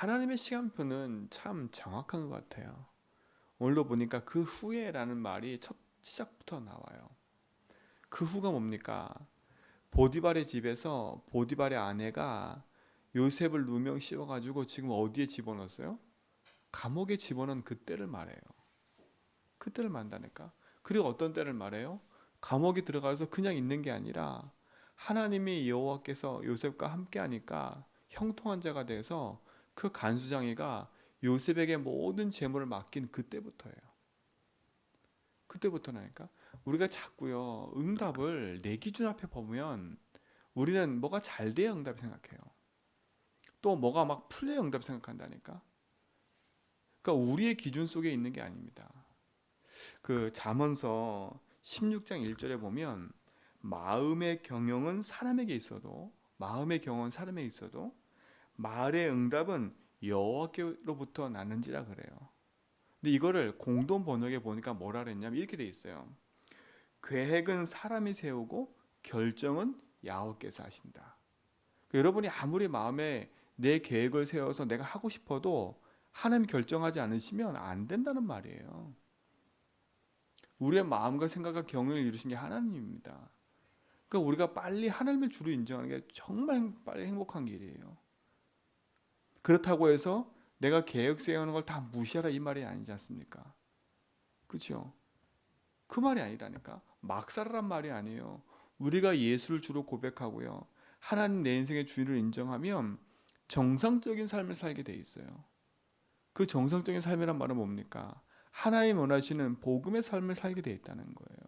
하나님의 시간표는 참 정확한 것 같아요. 오늘도 보니까 그 후에라는 말이 첫 시작부터 나와요. 그 후가 뭡니까? 보디발의 집에서 보디발의 아내가 요셉을 누명 씌워가지고 지금 어디에 집어넣었어요? 감옥에 집어넣은 그때를 말해요. 그때를 말한다니까. 그리고 어떤 때를 말해요? 감옥에 들어가서 그냥 있는 게 아니라 하나님이 여호와께서 요셉과 함께하니까 형통한 자가 돼서 그 간수장이가 요셉에게 모든 재물을 맡긴 그때부터예요. 그때부터라니까. 우리가 자꾸요 응답을 내 기준 앞에 보면 우리는 뭐가 잘 돼야 응답 생각해요. 또 뭐가 막 풀려야 응답 생각한다니까. 그러니까 우리의 기준 속에 있는 게 아닙니다. 그 잠언서 16장 1절에 보면 마음의 경영은 사람에게 있어도 말의 응답은 여호와께로부터 나는지라 그래요. 근데 이거를 공동 번역에 보니까 뭐라 그랬냐면 이렇게 돼 있어요. 계획은 사람이 세우고 결정은 야훼께서 하신다. 그러니까 여러분이 아무리 마음에 내 계획을 세워서 내가 하고 싶어도 하나님 결정하지 않으시면 안 된다는 말이에요. 우리의 마음과 생각과 경영을 이루신 게 하나님입니다. 그러니까 우리가 빨리 하나님을 주로 인정하는 게 정말 빨리 행복한 길이에요. 그렇다고 해서 내가 계획 세우는 걸 다 무시하라 이 말이 아니지 않습니까? 그렇죠? 그 말이 아니라니까. 막 살아란 말이 아니에요. 우리가 예수를 주로 고백하고요. 하나님 내 인생의 주인을 인정하면 정상적인 삶을 살게 돼 있어요. 그 정상적인 삶이란 말은 뭡니까? 하나님 원하시는 복음의 삶을 살게 돼 있다는 거예요.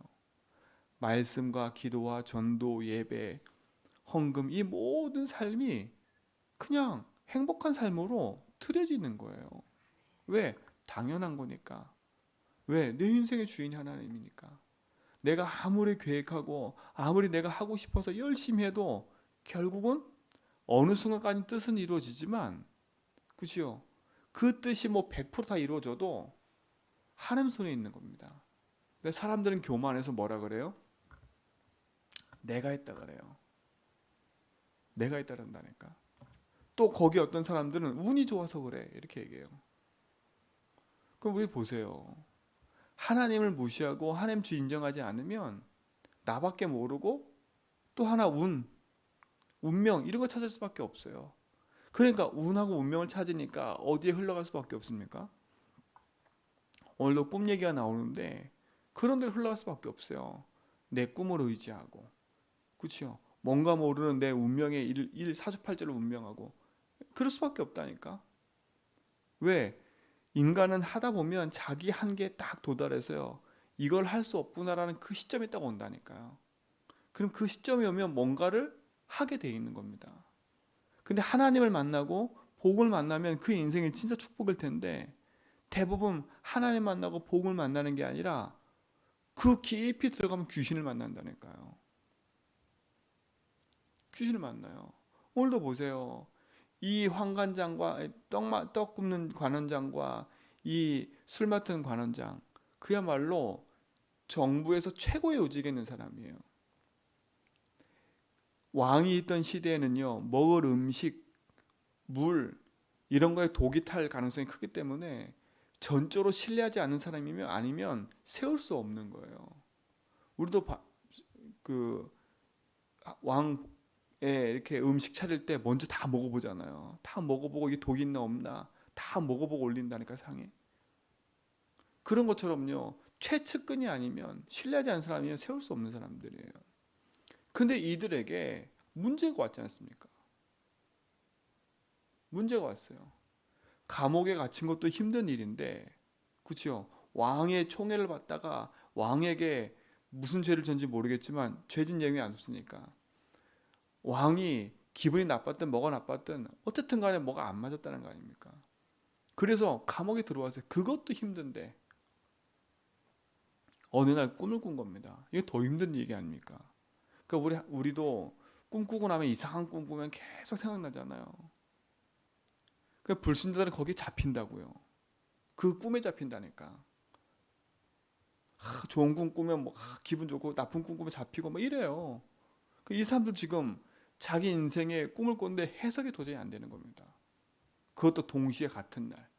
말씀과 기도와 전도, 예배, 헌금 이 모든 삶이 그냥 행복한 삶으로 틀어지는 거예요. 왜? 당연한 거니까. 왜? 내 인생의 주인이 하나님이니까. 내가 아무리 계획하고 아무리 내가 하고 싶어서 열심히 해도 결국은 어느 순간까지 뜻은 이루어지지만 그죠? 그 뜻이 뭐 100%다 이루어져도 하나님 손에 있는 겁니다. 근데 사람들은 교만해서 뭐라 그래요? 내가 했다 그래요. 내가 했다 그런다니까. 또 거기 어떤 사람들은 운이 좋아서 그래 이렇게 얘기해요. 그럼 우리 보세요. 하나님을 무시하고 하나님 주 인정하지 않으면 나밖에 모르고 또 하나 운명 이런 거 찾을 수밖에 없어요. 그러니까 운하고 운명을 찾으니까 어디에 흘러갈 수밖에 없습니까? 오늘도 꿈 얘기가 나오는데 그런 데로 흘러갈 수밖에 없어요. 내 꿈을 의지하고 그렇죠? 뭔가 모르는 내 운명의 사주팔자를 운명하고 그럴 수밖에 없다니까. 왜? 인간은 하다 보면 자기 한계에 딱 도달해서요. 이걸 할 수 없구나라는 그 시점에 딱 온다니까요. 그럼 그 시점이 오면 뭔가를 하게 돼 있는 겁니다. 근데 하나님을 만나고 복을 만나면 그 인생이 진짜 축복일 텐데 대부분 하나님 만나고 복을 만나는 게 아니라 그 깊이 들어가면 귀신을 만난다니까요. 귀신을 만나요. 오늘도 보세요. 이 환관장과 떡 굽는 관원장과 이 술 맡은 관원장 그야말로 정부에서 최고의 요직에 있는 사람이에요. 왕이 있던 시대에는요. 먹을 음식, 물 이런 거에 독이 탈 가능성이 크기 때문에 전적으로 신뢰하지 않는 사람이면 아니면 세울 수 없는 거예요. 우리도 그 왕에 이렇게 음식 차릴 때 먼저 다 먹어보잖아요. 다 먹어보고 이게 독이 있나 없나 다 먹어보고 올린다니까 상에. 그런 것처럼요. 최측근이 아니면 신뢰하지 않는 사람이면 세울 수 없는 사람들이에요. 근데 이들에게 문제가 왔지 않습니까? 문제가 왔어요. 감옥에 갇힌 것도 힘든 일인데, 그렇죠? 왕의 총애를 받다가 왕에게 무슨 죄를 졌는지 모르겠지만 죄진 내용이 안 없으니까 왕이 기분이 나빴든 뭐가 나빴든 어쨌든 간에 뭐가 안 맞았다는 거 아닙니까? 그래서 감옥에 들어와서 그것도 힘든데 어느 날 꿈을 꾼 겁니다. 이게 더 힘든 얘기 아닙니까? 그러니까 우리도 꿈꾸고 나면 이상한 꿈 꾸면 계속 생각나잖아요. 그 불신자들은 거기에 잡힌다고요. 그 꿈에 잡힌다니까. 좋은 꿈 꾸면 뭐 기분 좋고 나쁜 꿈 꾸면 잡히고 뭐 이래요. 이 사람들 지금 자기 인생에 꿈을 꿨는데 해석이 도저히 안 되는 겁니다. 그것도 동시에 같은 날.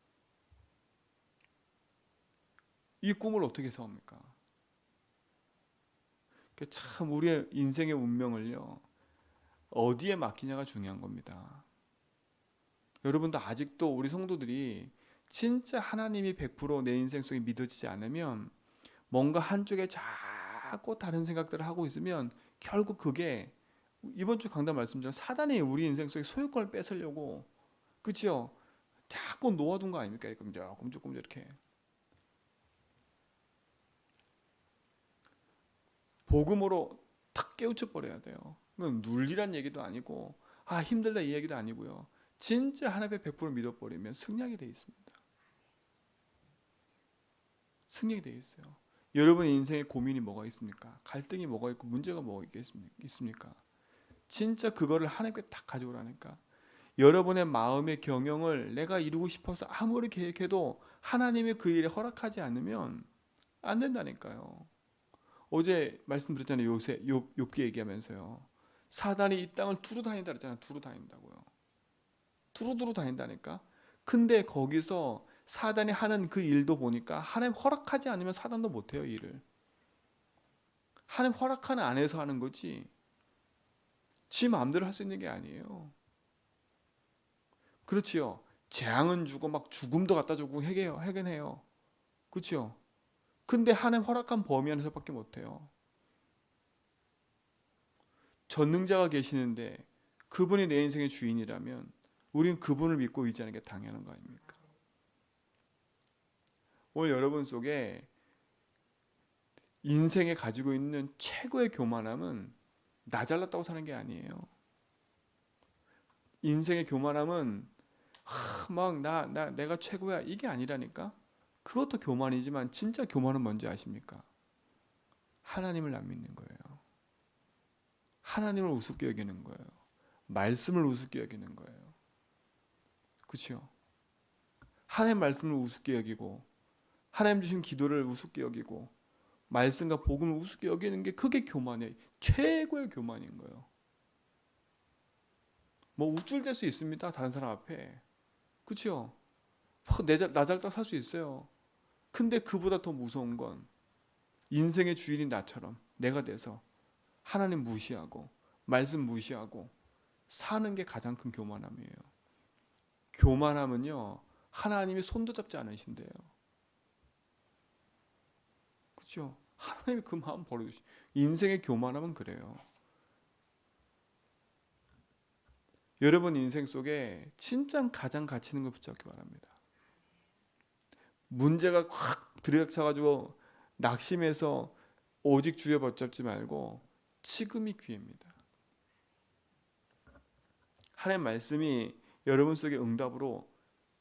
이 꿈을 어떻게 세웁니까? 참 우리의 인생의 운명을요, 어디에 맡기냐가 중요한 겁니다. 여러분도 아직도 우리 성도들이 진짜 하나님이 100%내 인생 속에 믿어지지 않으면, 뭔가 한쪽에 자꾸 다른 생각들을 하고 있으면 결국 그게 이번 주 강단 말씀처럼 사단이 우리 인생 속에 소유권을 뺏으려고, 그치요? 자꾸 놓아둔 거 아닙니까? 조금 조금 이렇게. 복음으로 탁 깨우쳐 버려야 돼요. 그건 눌리란 얘기도 아니고, 아 힘들다 이 얘기도 아니고요. 진짜 하나님의 100% 믿어버리면 승리하게 돼 있습니다. 승리하게 돼 있어요. 여러분의 인생에 고민이 뭐가 있습니까? 갈등이 뭐가 있고 문제가 뭐가 있습니까? 진짜 그거를 하나님께 딱 가져오라니까. 여러분의 마음의 경영을 내가 이루고 싶어서 아무리 계획해도 하나님이 그 일에 허락하지 않으면 안 된다니까요. 어제 말씀드렸잖아요. 욥기 얘기하면서요. 사단이 이 땅을 두루 다닌다 그랬잖아요. 두루 다닌다고요. 두루두루 다닌다니까. 근데 거기서 사단이 하는 그 일도 보니까 하나님 허락하지 않으면 사단도 못해요. 일을. 하나님 허락하는 안에서 하는 거지 지 마음대로 할 수 있는 게 아니에요. 그렇지요. 재앙은 주고 막 죽음도 갖다 주고 해결해요. 그렇지요. 근데 하나님 허락한 범위 안에서밖에 못해요. 전능자가 계시는데 그분이 내 인생의 주인이라면 우리는 그분을 믿고 의지하는 게 당연한 거 아닙니까? 오늘 여러분 속에 인생에 가지고 있는 최고의 교만함은 나 잘났다고 사는 게 아니에요. 인생의 교만함은 내가 최고야 이게 아니라니까. 그것도 교만이지만 진짜 교만은 뭔지 아십니까? 하나님을 안 믿는 거예요. 하나님을 우습게 여기는 거예요. 말씀을 우습게 여기는 거예요. 그렇죠? 하나님 말씀을 우습게 여기고 하나님 주신 기도를 우습게 여기고 말씀과 복음을 우습게 여기는 게 그게 교만이에요. 최고의 교만인 거예요. 뭐 우쭐댈 수 있습니다. 다른 사람 앞에. 그렇죠? 나 잘다 살 수 있어요. 근데 그보다 더 무서운 건 인생의 주인인 나처럼 내가 돼서 하나님 무시하고 말씀 무시하고 사는 게 가장 큰 교만함이에요. 교만함은요, 하나님이 손도 잡지 않으신대요. 그렇죠? 하나님이 그 마음 버려두시. 인생의 교만함은 그래요. 여러분 인생 속에 진짜 가장 가치 있는 걸 붙잡기 바랍니다. 문제가 확 들이닥쳐가지고 낙심해서 오직 주에 붙잡지 말고 지금이 기회입니다. 하나님 말씀이 여러분 속에 응답으로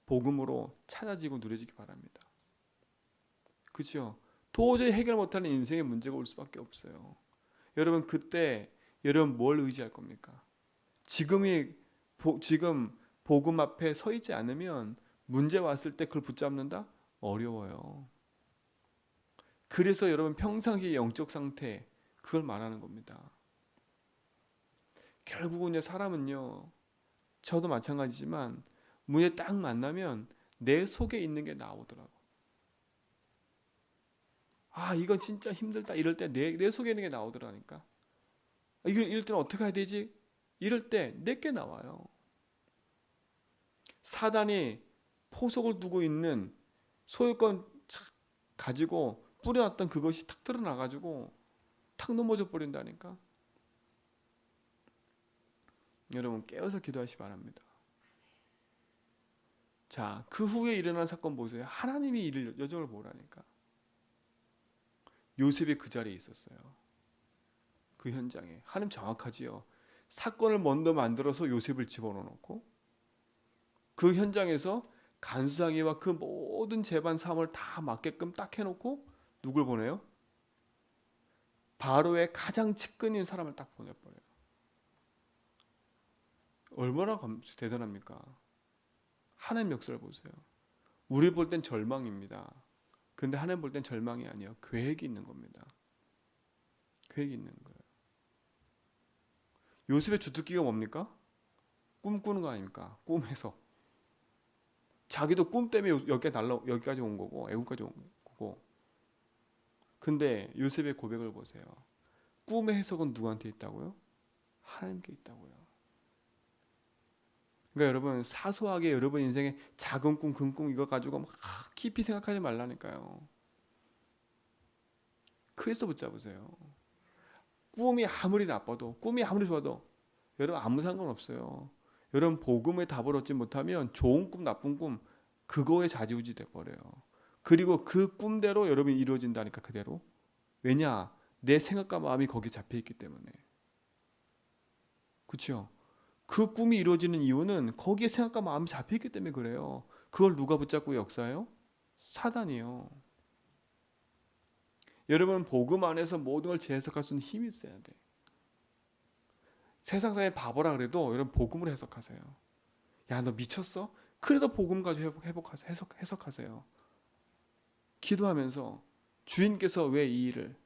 복음으로 찾아지고 누려지기 바랍니다. 그렇죠? 도저히 해결 못하는 인생의 문제가 올 수밖에 없어요. 여러분 그때 여러분 뭘 의지할 겁니까? 지금 복음 앞에 서 있지 않으면 문제 왔을 때 그걸 붙잡는다? 어려워요. 그래서 여러분 평상시의 영적 상태 그걸 말하는 겁니다. 결국은 사람은요, 저도 마찬가지지만 문제 딱 만나면 내 속에 있는 게 나오더라고. 아 이건 진짜 힘들다 이럴 때 내 속에 있는 게 나오더라니까. 이럴 때는 어떻게 해야 되지? 이럴 때 내게 나와요. 사단이 포석을 두고 있는 소유권 가지고 뿌려놨던 그것이 탁 드러나가지고 탁 넘어져 버린다니까. 여러분 깨어서 기도하시 바랍니다. 자, 그 후에 일어난 사건 보세요. 하나님이 이를 여정을 보라니까. 요셉이 그 자리에 있었어요. 그 현장에. 하나님 정확하지요. 사건을 먼저 만들어서 요셉을 집어넣고 그 현장에서 간수장이와 그 모든 재반 사업을 다 맡게끔 딱 해놓고 누굴 보내요? 바로의 가장 측근인 사람을 딱 보내버려요. 얼마나 대단합니까? 하나님 역사를 보세요. 우리 볼 땐 절망입니다. 근데 하나님 볼 땐 절망이 아니에요. 계획이 있는 겁니다. 계획이 있는 거예요. 요셉의 주특기가 뭡니까? 꿈꾸는 거 아닙니까? 꿈에서. 자기도 꿈 때문에 여기까지 온 거고 애국까지 온 거고. 근데 요셉의 고백을 보세요. 꿈의 해석은 누구한테 있다고요? 하나님께 있다고요. 그러니까 여러분 사소하게 여러분 인생에 작은 꿈, 큰 꿈 이거 가지고 막 깊이 생각하지 말라니까요. 그래서 붙잡으세요. 꿈이 아무리 나빠도 꿈이 아무리 좋아도 여러분 아무 상관없어요. 여러분 복음의 답을 얻지 못하면 좋은 꿈, 나쁜 꿈 그거에 좌지우지 돼 버려요. 그리고 그 꿈대로 여러분이 이루어진다니까 그대로. 왜냐? 내 생각과 마음이 거기에 잡혀 있기 때문에. 그렇죠? 그 꿈이 이루어지는 이유는 거기에 생각과 마음이 잡혀 있기 때문에 그래요. 그걸 누가 붙잡고 역사해요? 사단이요. 여러분 복음 안에서 모든 걸 재해석할 수 있는 힘이 있어야 돼. 세상 사람이 바보라 그래도 여러분 복음으로 해석하세요. 야, 너 미쳤어? 그래도 복음 가지고 해석하세요. 기도하면서 주인께서 왜 이 일을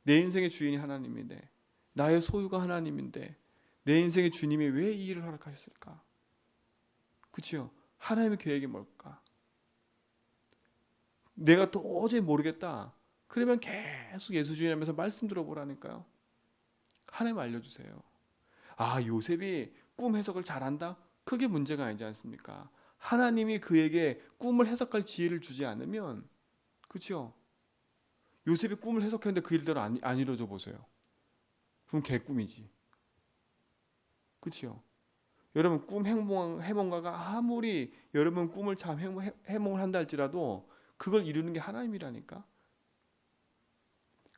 내 인생의 주인이 하나님인데 나의 소유가 하나님인데 내 인생의 주님이 왜 이 일을 허락하셨을까? 그렇죠? 하나님의 계획이 뭘까? 내가 도저히 모르겠다. 그러면 계속 예수 주인하면서 말씀 들어보라니까요. 하나님 알려주세요. 아, 요셉이 꿈 해석을 잘한다? 그게 문제가 아니지 않습니까? 하나님이 그에게 꿈을 해석할 지혜를 주지 않으면, 그렇죠? 요셉이 꿈을 해석했는데 그 일대로 안 이루어져 보세요. 그럼 개꿈이지. 그렇죠? 여러분 꿈 해몽가가 아무리 여러분 꿈을 참 해몽을 한다 할지라도 그걸 이루는 게 하나님이라니까.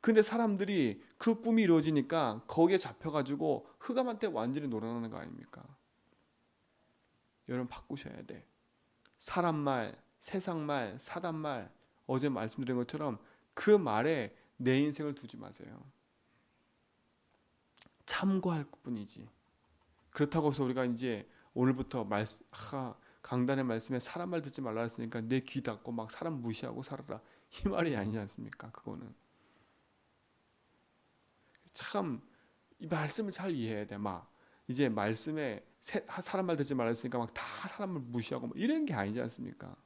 근데 사람들이 그 꿈이 이루어지니까 거기에 잡혀가지고 흑암한테 완전히 놀아나는 거 아닙니까? 여러분 바꾸셔야 돼. 사람 말, 세상 말, 사단 말, 어제 말씀드린 것처럼 그 말에 내 인생을 두지 마세요. 참고할 뿐이지. 그렇다고 해서 우리가 이제 오늘부터 강단의 말씀에 사람 말 듣지 말라 했으니까 내 귀 닫고 막 사람 무시하고 살아라. 이 말이 아니지 않습니까? 그거는. 참 이 말씀을 잘 이해해야 돼. 막 이제 말씀에 사람 말 듣지 말라 했으니까 막 다 사람을 무시하고 막 이런 게 아니지 않습니까?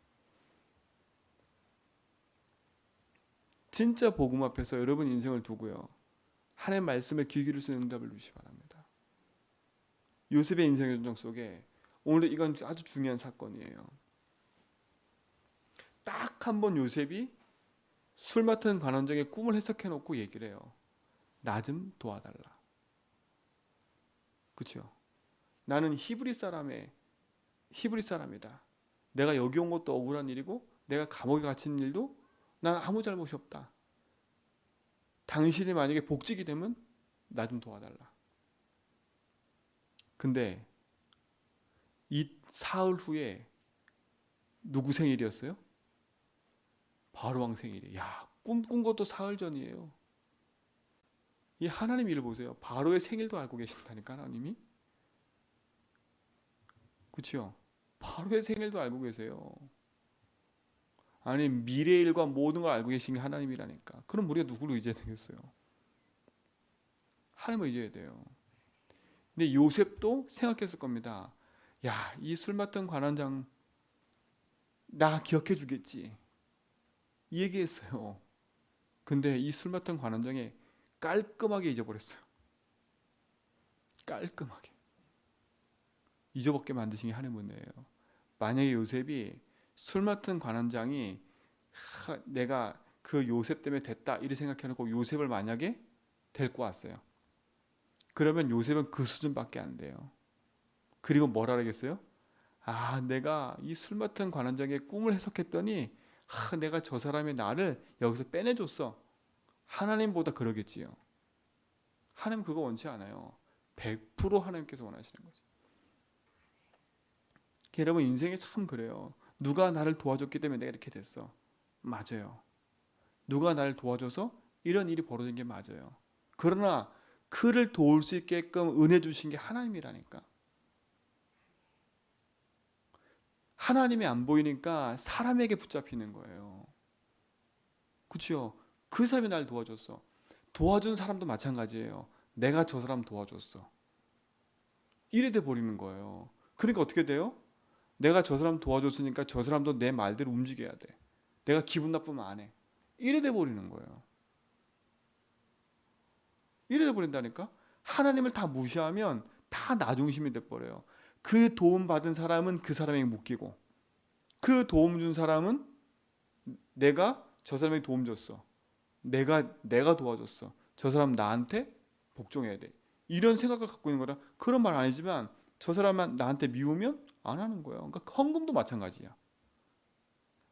진짜 복음 앞에서 여러분 인생을 두고요. 하나님의 말씀을 귀 기울일 수 있는 응답을 주시기 바랍니다. 요셉의 인생의 전적 속에 오늘 이건 아주 중요한 사건이에요. 딱 한 번 요셉이 술 맡은 관원장의 꿈을 해석해 놓고 얘기를 해요. 나 좀 도와달라. 그렇죠? 나는 히브리 사람이다. 내가 여기 온 것도 억울한 일이고 내가 감옥에 갇힌 일도 난 아무 잘못이 없다. 당신이 만약에 복직이 되면 나 좀 도와달라. 근데 이 사흘 후에 누구 생일이었어요? 바로왕 생일이에요. 야, 꿈꾼 것도 사흘 전이에요. 이 하나님 일을 보세요. 바로의 생일도 알고 계신다니까 하나님이. 그렇죠? 바로의 생일도 알고 계세요. 아니 미래의 일과 모든 걸 알고 계신 게 하나님이라니까. 그럼 우리가 누구를 의지해야 되겠어요? 하나님을 의지해야 돼요. 근데 요셉도 생각했을 겁니다. 야, 이 술 맡은 관원장 나 기억해 주겠지. 이 얘기했어요. 근데 이 술 맡은 관원장이 깔끔하게 잊어버렸어요. 깔끔하게. 잊어먹게 만드신 게 하나님 은혜예요. 만약에 요셉이 술 맡은 관원장이 내가 그 요셉 때문에 됐다 이렇게 생각해놓고 요셉을 만약에 데리고 왔어요. 그러면 요셉은 그 수준밖에 안 돼요. 그리고 뭐라 그러겠어요? 아, 내가 이 술 맡은 관원장의 꿈을 해석했더니 내가 저 사람이 나를 여기서 빼내줬어. 하나님보다 그러겠지요. 하나님 그거 원치 않아요. 100% 하나님께서 원하시는 거죠. 여러분 인생이 참 그래요. 누가 나를 도와줬기 때문에 내가 이렇게 됐어. 맞아요. 누가 나를 도와줘서 이런 일이 벌어진 게 맞아요. 그러나 그를 도울 수 있게끔 은혜 주신 게 하나님이라니까. 하나님이 안 보이니까 사람에게 붙잡히는 거예요. 그렇죠? 그 사람이 날 도와줬어. 도와준 사람도 마찬가지예요. 내가 저 사람 도와줬어. 이래 돼 버리는 거예요. 그러니까 어떻게 돼요? 내가 저 사람 도와줬으니까 저 사람도 내 말대로 움직여야 돼. 내가 기분 나쁘면 안 해. 이래 돼 버리는 거예요. 이래 돼 버린다니까. 하나님을 다 무시하면 다 나 중심이 돼 버려요. 그 도움 받은 사람은 그 사람에게 묶이고, 그 도움 준 사람은 내가 저 사람에게 도움 줬어. 내가 도와줬어. 저 사람 나한테 복종해야 돼. 이런 생각을 갖고 있는 거라. 그런 말 아니지만 저 사람만 나한테 미우면 안 하는 거예요. 그러니까 헌금도 마찬가지야.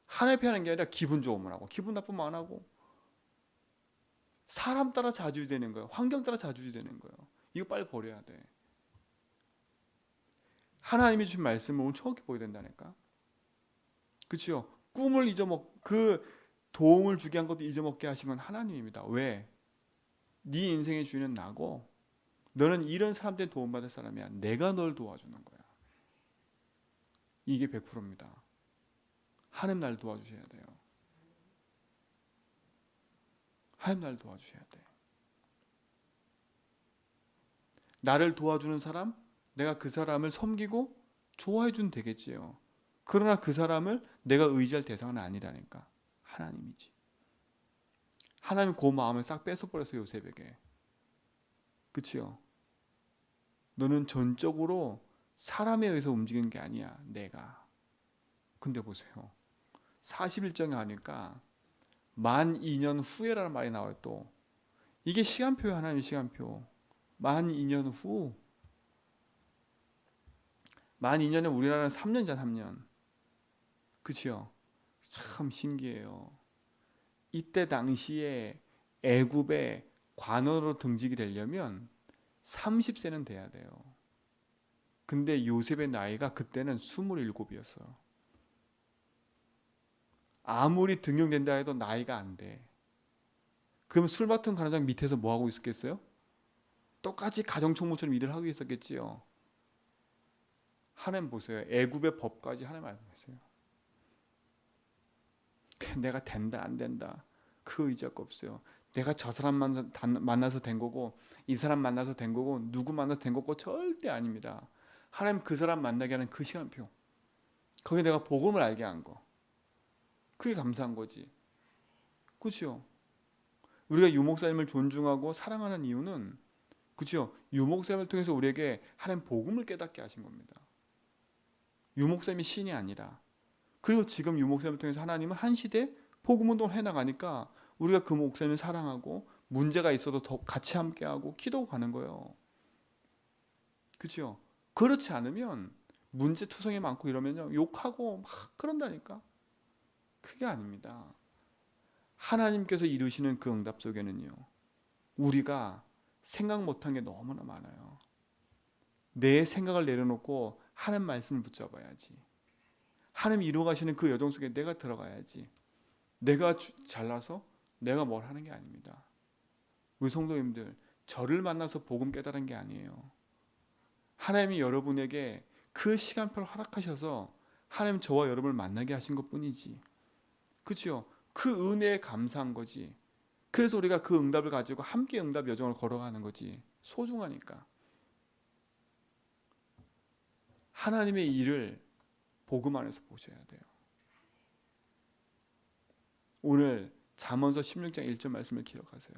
하나님 하는 게 아니라 기분 좋으면 하고, 기분 나쁘면 안 하고. 사람 따라 좌지우지되는 거예요. 환경 따라 좌지우지되는 거예요. 이거 빨리 버려야 돼. 하나님이 주신 말씀을 오늘 정확히 보여야 된다니까. 그렇죠? 꿈을 그 도움을 주게 한 것도 잊어먹게 하신 건 하나님입니다. 왜? 네 인생의 주인은 나고 너는 이런 사람들의 도움받을 사람이야. 내가 널 도와주는 거야. 이게 100%입니다. 하나님 날 도와주셔야 돼요. 하나님 날 도와주셔야 돼. 나를 도와주는 사람, 내가 그 사람을 섬기고 좋아해 주면 되겠지요. 그러나 그 사람을 내가 의지할 대상은 아니라니까. 하나님이지. 하나님 그 마음을 싹 뺏어버렸어요. 요셉에게. 그치요? 너는 전적으로 사람에 의해서 움직이는 게 아니야. 내가. 근데 보세요. 41장에 하니까 만 2년 후에라는 말이 나와요. 또 이게 시간표예요. 하나님의 시간표. 만 2년 후. 만 2년에 우리나라는 3년이잖아. 3년. 그치요? 참 신기해요. 이때 당시에 애굽의 관원으로 등직이 되려면 30세는 돼야 돼요. 근데 요셉의 나이가 그때는 27이었어요. 아무리 등용된다 해도 나이가 안 돼. 그럼 술 맡은 간호장 밑에서 뭐 하고 있었겠어요? 똑같이 가정총무처럼 일을 하고 있었겠지요. 하나님 보세요. 애굽의 법까지 하나님 말씀하세요. 내가 된다 안 된다 그 의지가 없어요. 내가 저 사람 만나서 된 거고 이 사람 만나서 된 거고 누구 만나서 된 거고 절대 아닙니다. 하나님 그 사람 만나게 하는 그 시간표. 거기에 내가 복음을 알게 한 거. 그게 감사한 거지. 그렇죠? 우리가 유목사님을 존중하고 사랑하는 이유는 그렇죠? 유목사님을 통해서 우리에게 하나님 복음을 깨닫게 하신 겁니다. 유목사님이 신이 아니라. 그리고 지금 유목사님을 통해서 하나님은 한 시대 복음운동을 해나가니까 우리가 그 목사님을 사랑하고 문제가 있어도 더 같이 함께하고 기도하고 가는 거예요. 그렇죠? 그렇지 않으면 문제투성이 많고 이러면요 욕하고 막 그런다니까. 그게 아닙니다. 하나님께서 이루시는 그 응답 속에는요 우리가 생각 못한 게 너무나 많아요. 내 생각을 내려놓고 하나님 말씀을 붙잡아야지. 하나님 이루어 가시는 그 여정 속에 내가 들어가야지. 내가 잘나서 내가 뭘 하는 게 아닙니다. 우리 성도님들 저를 만나서 복음 깨달은 게 아니에요. 하나님이 여러분에게 그 시간표를 허락하셔서 하나님 저와 여러분을 만나게 하신 것뿐이지. 그렇죠? 그 은혜에 감사한 거지. 그래서 우리가 그 응답을 가지고 함께 응답 여정을 걸어가는 거지. 소중하니까. 하나님의 일을 복음 안에서 보셔야 돼요. 오늘 잠언서 16장 1절 말씀을 기억하세요.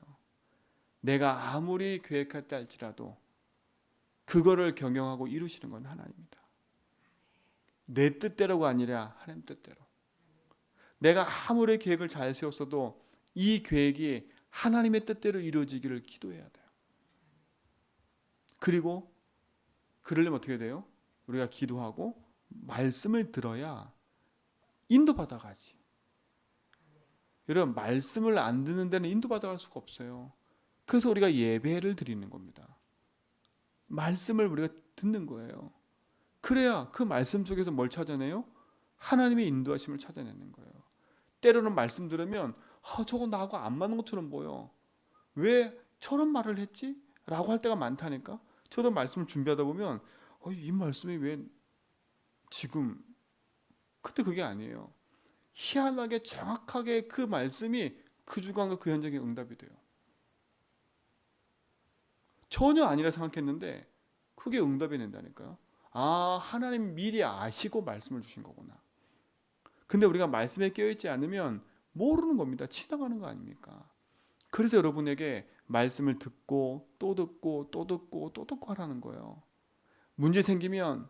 내가 아무리 계획했다 할지라도 그거를 경영하고 이루시는 건 하나님이다. 내 뜻대로가 아니라 하나님 뜻대로. 내가 아무리 계획을 잘 세웠어도 이 계획이 하나님의 뜻대로 이루어지기를 기도해야 돼요. 그리고 그러려면 어떻게 돼요? 우리가 기도하고 말씀을 들어야 인도받아 가지. 여러분 말씀을 안 듣는 데는 인도받아 갈 수가 없어요. 그래서 우리가 예배를 드리는 겁니다. 말씀을 우리가 듣는 거예요. 그래야 그 말씀 속에서 뭘 찾아내요? 하나님의 인도하심을 찾아내는 거예요. 때로는 말씀 들으면 저거 나하고 안 맞는 것처럼 보여. 왜 저런 말을 했지? 라고 할 때가 많다니까. 저도 말씀을 준비하다 보면 이 말씀이 왜 지금 근데 그게 아니에요. 희한하게 정확하게 그 말씀이 그 주간과 그 현장에 응답이 돼요. 전혀 아니라 생각했는데 그게 응답이 된다니까요. 아, 하나님 미리 아시고 말씀을 주신 거구나. 근데 우리가 말씀에 깨어있지 않으면 모르는 겁니다. 지나가는 거 아닙니까? 그래서 여러분에게 말씀을 듣고 또 듣고 또 듣고 또 듣고 하라는 거예요. 문제 생기면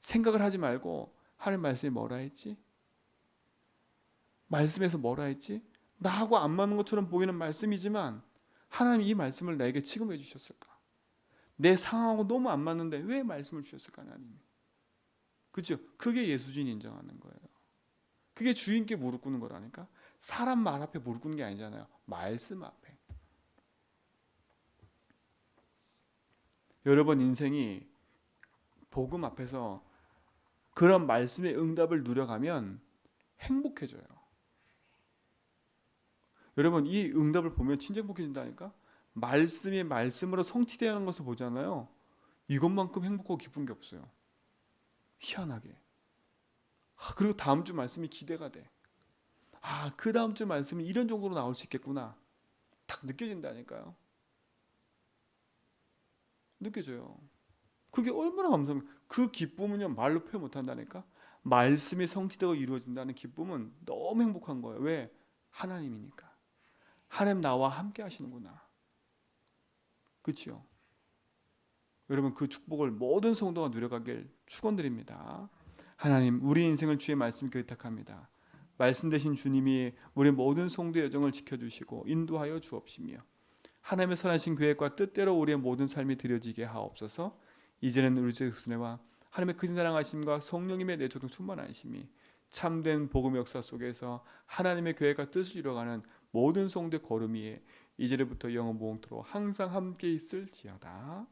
생각을 하지 말고 하나님 말씀이 뭐라 했지? 말씀에서 뭐라 했지? 나하고 안 맞는 것처럼 보이는 말씀이지만 하나님 이 말씀을 나에게 지금 왜 주셨을까? 내 상황하고 너무 안 맞는데 왜 말씀을 주셨을까 하나님? 그죠? 그게 예수진 인정하는 거예요. 그게 주인께 무릎 꿇는 거라니까. 사람 말 앞에 무릎 꿇는 게 아니잖아요. 말씀 앞에. 여러분 인생이 복음 앞에서 그런 말씀의 응답을 누려가면 행복해져요. 여러분 이 응답을 보면 진짜 행복해진다니까. 말씀이 말씀으로 성취되는 것을 보잖아요. 이것만큼 행복하고 기쁜 게 없어요. 희한하게. 그리고 다음 주 말씀이 기대가 돼. 그 다음 주 말씀이 이런 정도로 나올 수 있겠구나. 딱 느껴진다니까요. 느껴져요. 그게 얼마나 감사합니까? 그 기쁨은요 말로 표현 못한다니까. 말씀이 성취되고 이루어진다는 기쁨은 너무 행복한 거예요. 왜? 하나님이니까. 하나님 나와 함께 하시는구나. 그렇죠? 여러분 그 축복을 모든 성도가 누려가길 축원드립니다. 하나님 우리 인생을 주의 말씀 교탁합니다. 말씀 되신 주님이 우리 모든 성도의 여정을 지켜주시고 인도하여 주옵시며 하나님의 선하신 계획과 뜻대로 우리의 모든 삶이 드려지게 하옵소서. 이제는 우리 주 예수님과 하나님의 크신 사랑하심과 성령님의 내조동 충만하심이 참된 복음의 역사 속에서 하나님의 계획과 뜻을 이뤄가는 모든 성도의 걸음 위에 이제부터 영원 무궁토록 항상 함께 있을지어다.